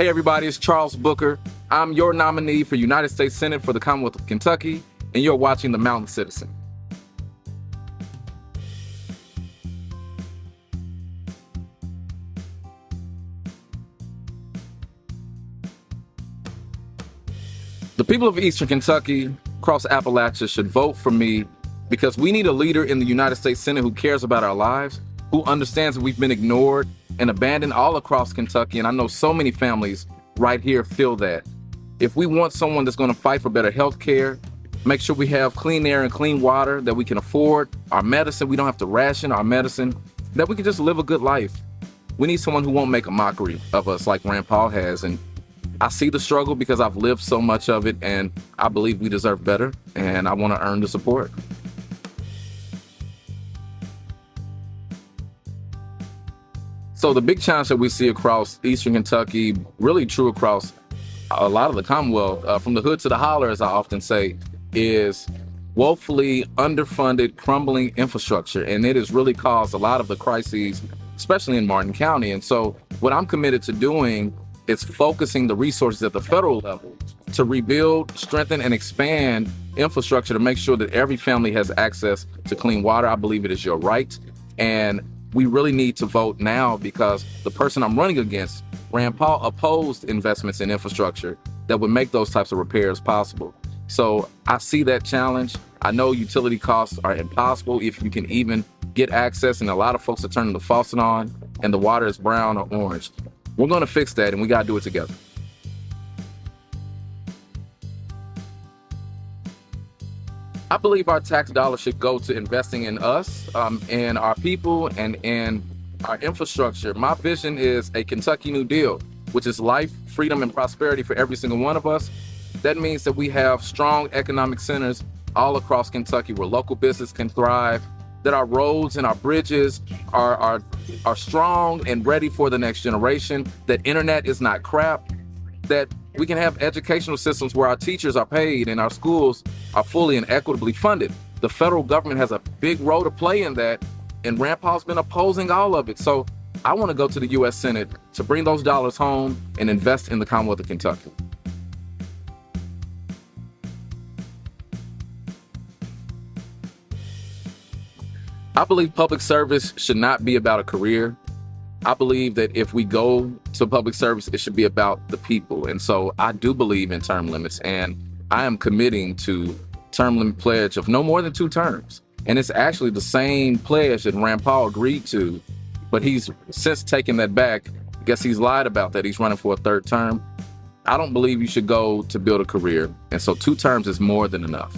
Hey everybody, it's Charles Booker. I'm your nominee for United States Senate for the Commonwealth of Kentucky, and you're watching The Mountain Citizen. The people of Eastern Kentucky, across Appalachia, should vote for me because we need a leader in the United States Senate who cares about our lives, who understands that we've been ignored and abandoned all across Kentucky. And I know so many families right here feel that. If we want someone that's going to fight for better health care, make sure we have clean air and clean water, that we can afford our medicine, we don't have to ration our medicine, that we can just live a good life. We need someone who won't make a mockery of us like Rand Paul has. And I see the struggle because I've lived so much of it, and I believe we deserve better, and I want to earn the support. So the big challenge that we see across Eastern Kentucky, really true across a lot of the Commonwealth, from the hood to the holler, as I often say, is woefully underfunded, crumbling infrastructure. And it has really caused a lot of the crises, especially in Martin County. And so what I'm committed to doing is focusing the resources at the federal level to rebuild, strengthen, and expand infrastructure to make sure that every family has access to clean water. I believe it is your right. And we really need to vote now because the person I'm running against, Rand Paul, opposed investments in infrastructure that would make those types of repairs possible. So I see that challenge. I know utility costs are impossible if you can even get access, and a lot of folks are turning the faucet on and the water is brown or orange. We're going to fix that, and we got to do it together. I believe our tax dollars should go to investing in us, and our people, and in our infrastructure. My vision is a Kentucky New Deal, which is life, freedom, and prosperity for every single one of us. That means that we have strong economic centers all across Kentucky where local business can thrive, that our roads and our bridges are strong and ready for the next generation, that internet is not crap, that we can have educational systems where our teachers are paid and our schools are fully and equitably funded. The federal government has a big role to play in that, and Rand Paul's been opposing all of it. So I want to go to the U.S. Senate to bring those dollars home and invest in the Commonwealth of Kentucky. I believe public service should not be about a career. I believe that if we go to public service, it should be about the people. And so I do believe in term limits, and I am committing to term limit pledge of no more than 2 terms. And it's actually the same pledge that Rand Paul agreed to, but he's since taken that back. I guess he's lied about that. He's running for a 3rd term. I don't believe you should go to build a career. And so 2 terms is more than enough.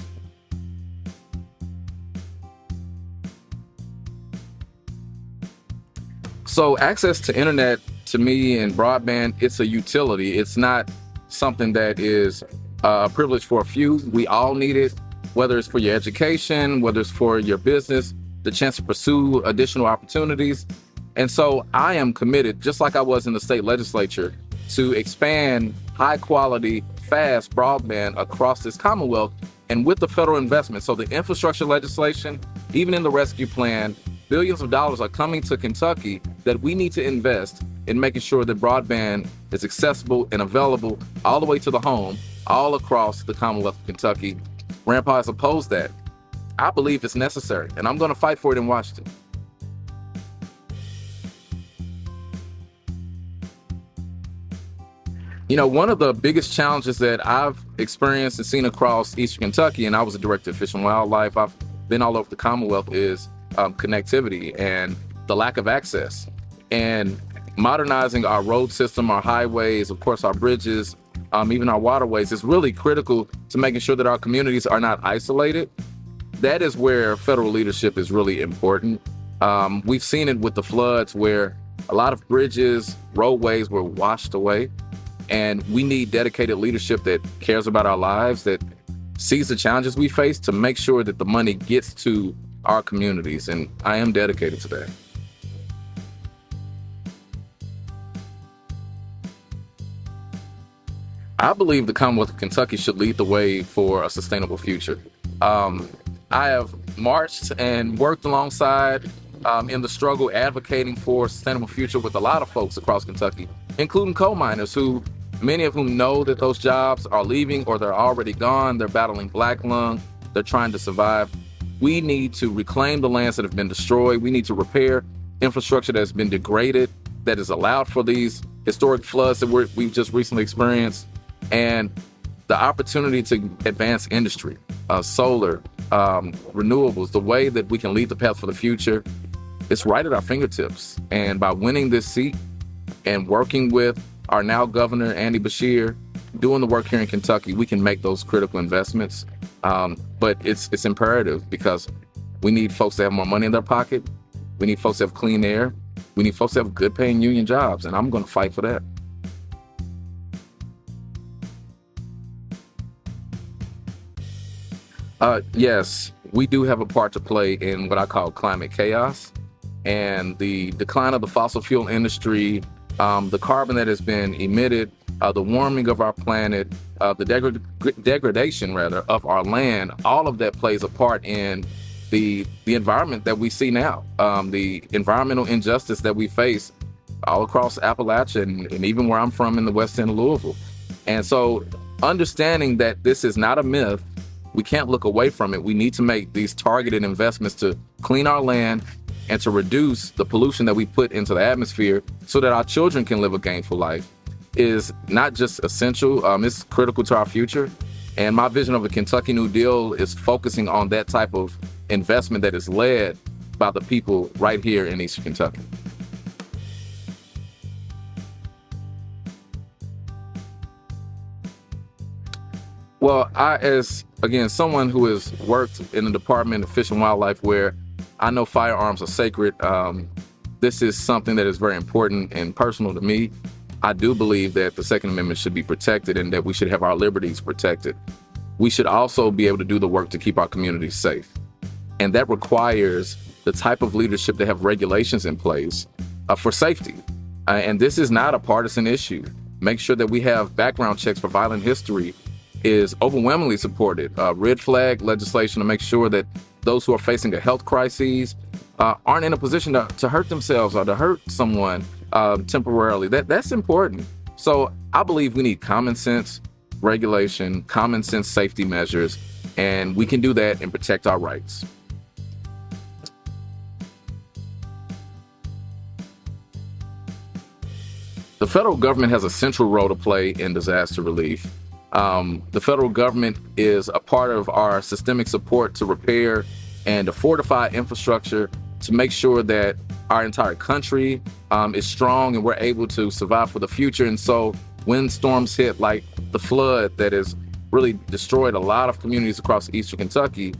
So access to internet, to me, and broadband, it's a utility. It's not something that is a privilege for a few. We all need it, whether it's for your education, whether it's for your business, the chance to pursue additional opportunities. And so I am committed, just like I was in the state legislature, to expand high quality, fast broadband across this Commonwealth, and with the federal investment. So the infrastructure legislation, even in the rescue plan, billions of dollars are coming to Kentucky that we need to invest in making sure that broadband is accessible and available all the way to the home, all across the Commonwealth of Kentucky. Rand Paul has opposed that. I believe it's necessary, and I'm going to fight for it in Washington. You know, one of the biggest challenges that I've experienced and seen across Eastern Kentucky, and I was a director of Fish and Wildlife, I've been all over the Commonwealth, is connectivity and the lack of access. And modernizing our road system, our highways, of course, our bridges, even our waterways is really critical to making sure that our communities are not isolated. That is where federal leadership is really important. We've seen it with the floods where a lot of bridges, roadways were washed away. And we need dedicated leadership that cares about our lives, that sees the challenges we face to make sure that the money gets to our communities. And I am dedicated to that. I believe the Commonwealth of Kentucky should lead the way for a sustainable future. I have marched and worked alongside in the struggle advocating for a sustainable future with a lot of folks across Kentucky, including coal miners who many of whom know that those jobs are leaving or they're already gone. They're battling black lung. They're trying to survive. We need to reclaim the lands that have been destroyed. We need to repair infrastructure that has been degraded, that has allowed for these historic floods that we've just recently experienced, and the opportunity to advance industry, solar, renewables, the way that we can lead the path for the future. It's right at our fingertips. And by winning this seat and working with our now governor, Andy Beshear, doing the work here in Kentucky, we can make those critical investments. But it's imperative because we need folks to have more money in their pocket. We need folks to have clean air. We need folks to have good paying union jobs. And I'm going to fight for that. Yes, we do have a part to play in what I call climate chaos and the decline of the fossil fuel industry, the carbon that has been emitted, the warming of our planet, the degradation rather of our land. All of that plays a part in the environment that we see now, the environmental injustice that we face all across Appalachia and even where I'm from in the west end of Louisville. And so understanding that this is not a myth, we can't look away from it. We need to make these targeted investments to clean our land and to reduce the pollution that we put into the atmosphere so that our children can live a gainful life is not just essential, it's critical to our future. And my vision of a Kentucky New Deal is focusing on that type of investment that is led by the people right here in Eastern Kentucky. Well, as someone who has worked in the Department of Fish and Wildlife where I know firearms are sacred, this is something that is very important and personal to me. I do believe that the Second Amendment should be protected and that we should have our liberties protected. We should also be able to do the work to keep our communities safe. And that requires the type of leadership to have regulations in place for safety. And this is not a partisan issue. Make sure that we have background checks for violent history is overwhelmingly supported. Red flag legislation to make sure that those who are facing a health crisis aren't in a position to hurt themselves or to hurt someone temporarily. That's important. So I believe we need common sense regulation, common sense safety measures, and we can do that and protect our rights. The federal government has a central role to play in disaster relief. The federal government is a part of our systemic support to repair and to fortify infrastructure to make sure that our entire country is strong and we're able to survive for the future. And so when storms hit like the flood that has really destroyed a lot of communities across Eastern Kentucky,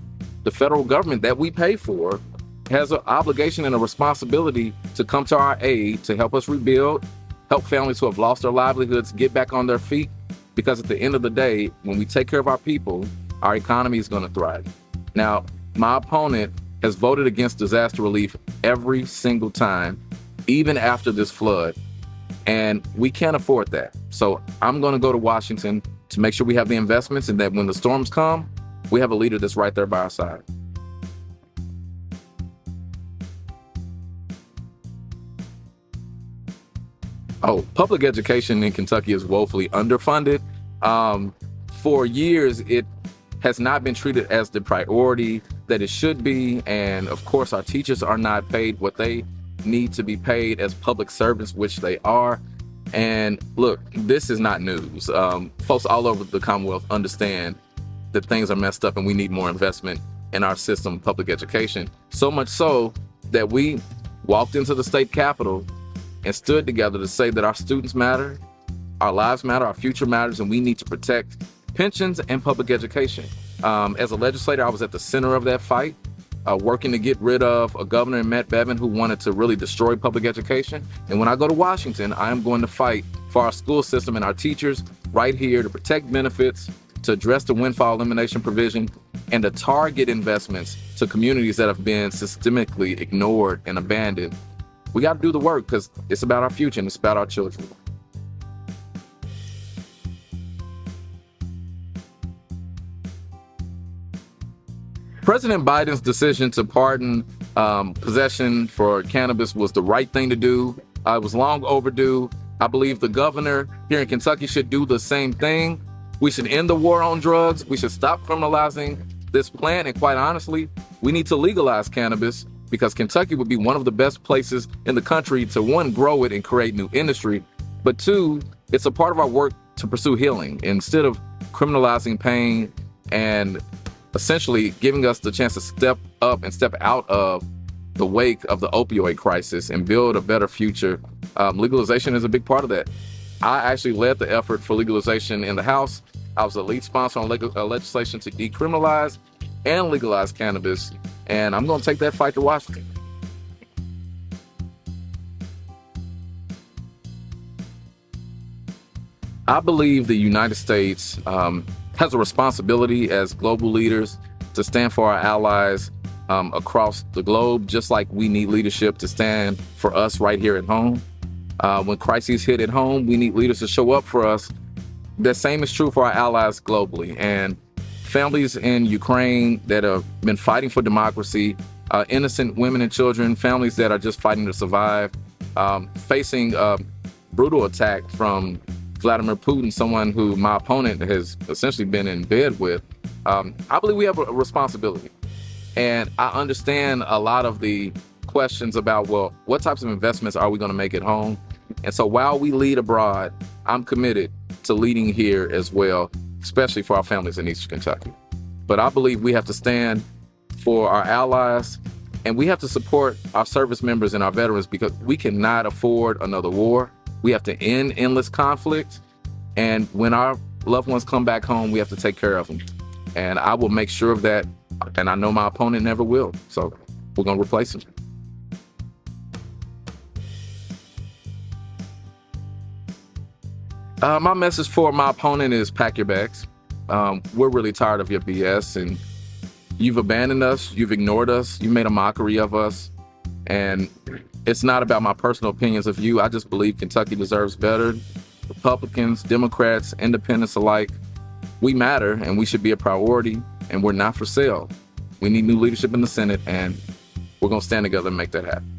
the federal government that we pay for has an obligation and a responsibility to come to our aid to help us rebuild, help families who have lost their livelihoods get back on their feet. Because at the end of the day, when we take care of our people, our economy is going to thrive. Now, my opponent has voted against disaster relief every single time, even after this flood. And we can't afford that. So I'm going to go to Washington to make sure we have the investments and that when the storms come, we have a leader that's right there by our side. Oh, public education in Kentucky is woefully underfunded. For years, it has not been treated as the priority that it should be. And of course, our teachers are not paid what they need to be paid as public servants, which they are. And look, this is not news. Folks all over the Commonwealth understand that things are messed up and we need more investment in our system of public education. So much so that we walked into the state capitol and stood together to say that our students matter, our lives matter, our future matters, and we need to protect pensions and public education. As a legislator, I was at the center of that fight, working to get rid of a governor, Matt Bevin, who wanted to really destroy public education. And when I go to Washington, I am going to fight for our school system and our teachers right here to protect benefits, to address the windfall elimination provision, and to target investments to communities that have been systemically ignored and abandoned. We got to do the work because it's about our future and it's about our children. President Biden's decision to pardon possession for cannabis was the right thing to do. It was long overdue. I believe the governor here in Kentucky should do the same thing. We should end the war on drugs. We should stop criminalizing this plant. And quite honestly, we need to legalize cannabis because Kentucky would be one of the best places in the country to, one, grow it and create new industry, but two, it's a part of our work to pursue healing instead of criminalizing pain and essentially giving us the chance to step up and step out of the wake of the opioid crisis and build a better future. Legalization is a big part of that. I actually led the effort for legalization in the House. I was the lead sponsor on legislation to decriminalize and legalize cannabis, and I'm going to take that fight to Washington. I believe the United States has a responsibility as global leaders to stand for our allies across the globe, just like we need leadership to stand for us right here at home. When crises hit at home, we need leaders to show up for us. The same is true for our allies globally. And families in Ukraine that have been fighting for democracy, innocent women and children, families that are just fighting to survive, facing brutal attack from Vladimir Putin, someone who my opponent has essentially been in bed with. I believe we have a responsibility. And I understand a lot of the questions about, well, what types of investments are we going to make at home? And so while we lead abroad, I'm committed to leading here as well, especially for our families in Eastern Kentucky. But I believe we have to stand for our allies and we have to support our service members and our veterans because we cannot afford another war. We have to end endless conflict. And when our loved ones come back home, we have to take care of them. And I will make sure of that. And I know my opponent never will. So we're going to replace him. My message for my opponent is pack your bags. We're really tired of your BS and you've abandoned us. You've ignored us. You made a mockery of us. And it's not about my personal opinions of you. I just believe Kentucky deserves better. Republicans, Democrats, independents alike, we matter and we should be a priority and we're not for sale. We need new leadership in the Senate and we're going to stand together and make that happen.